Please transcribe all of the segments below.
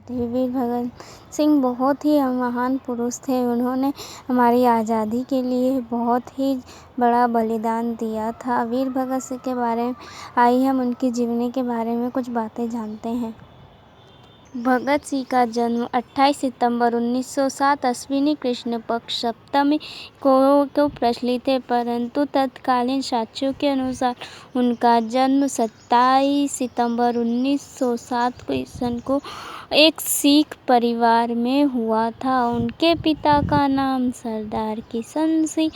थे। वीर भगत सिंह बहुत ही महान पुरुष थे। उन्होंने हमारी आज़ादी के लिए बहुत ही बड़ा बलिदान दिया था। वीर भगत सिंह के बारे में आइए हम उनकी जीवनी के बारे में कुछ बातें जानते हैं। भगत सिंह का जन्म 28 सितंबर 1907 अश्विनी कृष्ण पक्ष सप्तमी को प्रचलित है, परंतु तत्कालीन साक्ष्यों के अनुसार उनका जन्म 27 सितंबर 1907 को एक सिख परिवार में हुआ था। उनके पिता का नाम सरदार किशन सिंह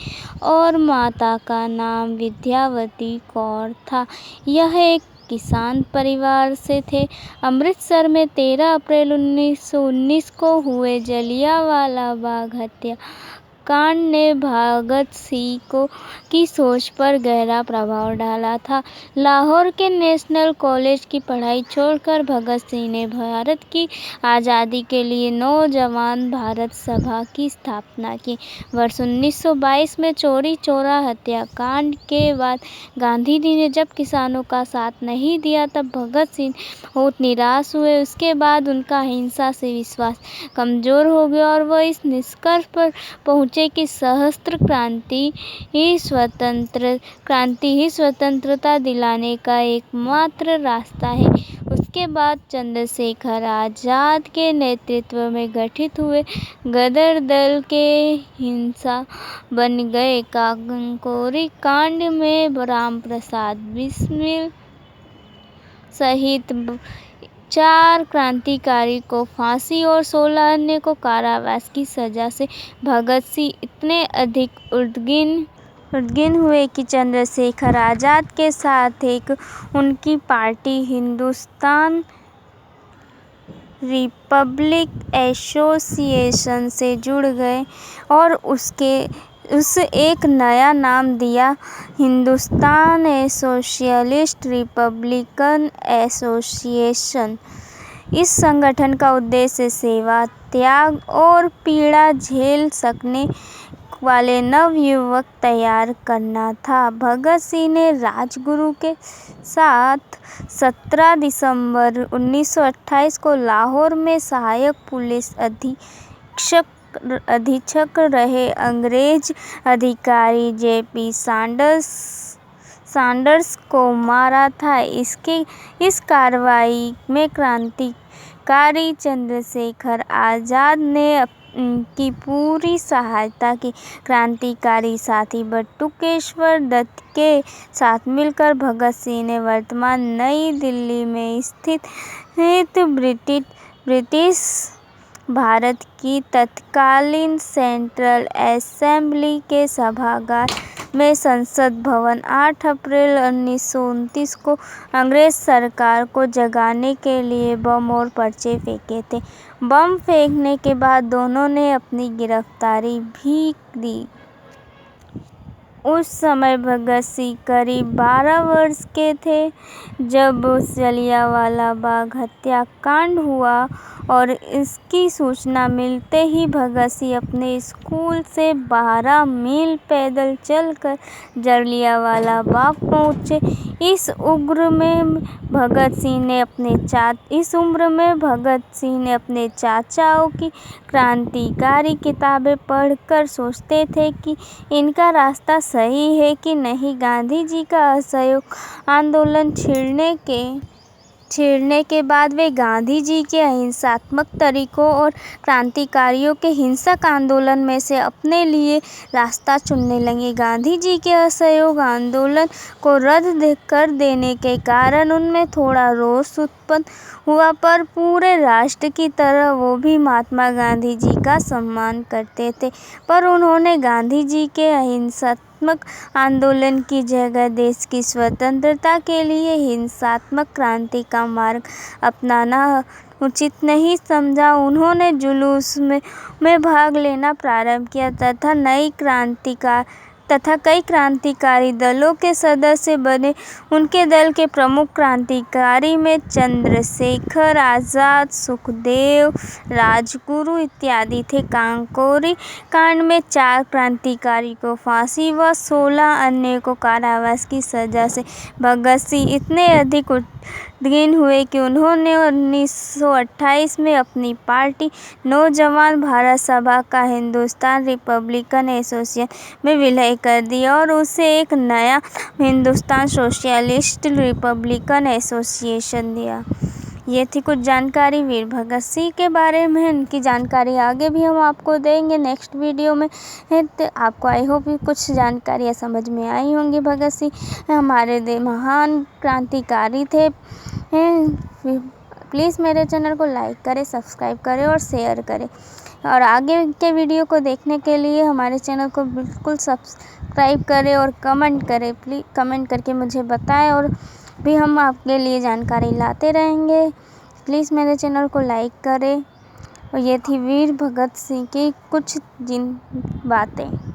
और माता का नाम विद्यावती कौर था। यह एक किसान परिवार से थे। अमृतसर में 13 अप्रैल 1919 को हुए जलियांवाला बाग हत्याकांड ने भगत सिंह की सोच पर गहरा प्रभाव डाला था। लाहौर के नेशनल कॉलेज की पढ़ाई छोड़कर भगत सिंह ने भारत की आज़ादी के लिए नौजवान भारत सभा की स्थापना की। वर्ष 1922 में चौरी चौरा हत्याकांड के बाद गांधी जी ने जब किसानों का साथ नहीं दिया तब भगत सिंह बहुत निराश हुए। उसके बाद उनका अहिंसा से विश्वास कमजोर हो गया और वह इस निष्कर्ष पर पहुंचे कि सशस्त्र क्रांति ही स्वतंत्रता दिलाने का एकमात्र रास्ता है। उसके बाद चंद्रशेखर आजाद के नेतृत्व में गठित हुए गदर दल के हिंसा बन गए। काकोरी कांड में राम प्रसाद बिस्मिल सहित 4 क्रांतिकारी को फांसी और 16 अन्य को कारावास की सजा से भगत सिंह इतने अधिक उद्विग्न हुए कि चंद्रशेखर आजाद के साथ एक उनकी पार्टी हिंदुस्तान रिपब्लिक एसोसिएशन से जुड़ गए और उसे एक नया नाम दिया, हिंदुस्तान सोशलिस्ट रिपब्लिकन एसोसिएशन। इस संगठन का उद्देश्य सेवा, त्याग और पीड़ा झेल सकने वाले नवयुवक तैयार करना था। भगत सिंह ने राजगुरु के साथ 17 दिसंबर 1928 को लाहौर में सहायक पुलिस अधीक्षक रहे अंग्रेज अधिकारी जेपी सैंडर्स को मारा था। इस कार्रवाई में क्रांतिकारी चंद्रशेखर आजाद ने की पूरी सहायता की। क्रांतिकारी साथी बटुकेश्वर दत्त के साथ मिलकर भगत सिंह ने वर्तमान नई दिल्ली में स्थित ब्रिटिश भारत की तत्कालीन सेंट्रल असेंबली के सभागार में संसद भवन 8 अप्रैल 1929 को अंग्रेज सरकार को जगाने के लिए बम और पर्चे फेंके थे। बम फेंकने के बाद दोनों ने अपनी गिरफ्तारी भी दी। उस समय भगत सिंह करीब 12 वर्ष के थे जब जलियांवाला बाग हत्याकांड हुआ और इसकी सूचना मिलते ही भगत सिंह अपने स्कूल से 12 मील पैदल चलकर जलियांवाला बाग पहुंचे। इस उम्र में भगत सिंह ने अपने चाचाओं की क्रांतिकारी किताबें पढ़कर सोचते थे कि इनका रास्ता सही है कि नहीं। गांधी जी का असहयोग आंदोलन छिड़ने के बाद वे गांधी जी के अहिंसात्मक तरीकों और क्रांतिकारियों के हिंसक आंदोलन में से अपने लिए रास्ता चुनने लगे। गांधी जी के असहयोग आंदोलन को रद्द कर देने के कारण उनमें थोड़ा रोष उत्पन्न हुआ, पर पूरे राष्ट्र की तरह वो भी महात्मा गांधी जी का सम्मान करते थे। पर उन्होंने गांधी जी के अहिंसात्मक आंदोलन की जगह देश की स्वतंत्रता के लिए हिंसात्मक क्रांति का मार्ग अपनाना उचित नहीं समझा। उन्होंने जुलूस में भाग लेना प्रारंभ किया तथा कई क्रांतिकारी दलों के सदस्य बने। उनके दल के प्रमुख क्रांतिकारी में चंद्रशेखर आजाद, सुखदेव, राजगुरु इत्यादि थे। काकोरी कांड में 4 क्रांतिकारी को फांसी व 16 अन्य को कारावास की सजा से भगत सिंह इतने अधिक दिन हुए कि उन्होंने 1928 में अपनी पार्टी नौजवान भारत सभा का हिंदुस्तान रिपब्लिकन एसोसिएशन में विलय कर दिया और उसे एक नया हिंदुस्तान सोशलिस्ट रिपब्लिकन एसोसिएशन दिया। ये थी कुछ जानकारी वीर भगत सिंह के बारे में। इनकी जानकारी आगे भी हम आपको देंगे नेक्स्ट वीडियो में। तो आपको आई होप कुछ जानकारियाँ समझ में आई होंगी। भगत सिंह हमारे महान क्रांतिकारी थे। प्लीज़ मेरे चैनल को लाइक करें, सब्सक्राइब करें और शेयर करें। और आगे के वीडियो को देखने के लिए हमारे चैनल को बिल्कुल सब्सक्राइब करें और कमेंट करें। प्लीज़ कमेंट करके मुझे बताएं और भी हम आपके लिए जानकारी लाते रहेंगे। प्लीज़ मेरे चैनल को लाइक करें। और ये थी वीर भगत सिंह की कुछ बातें।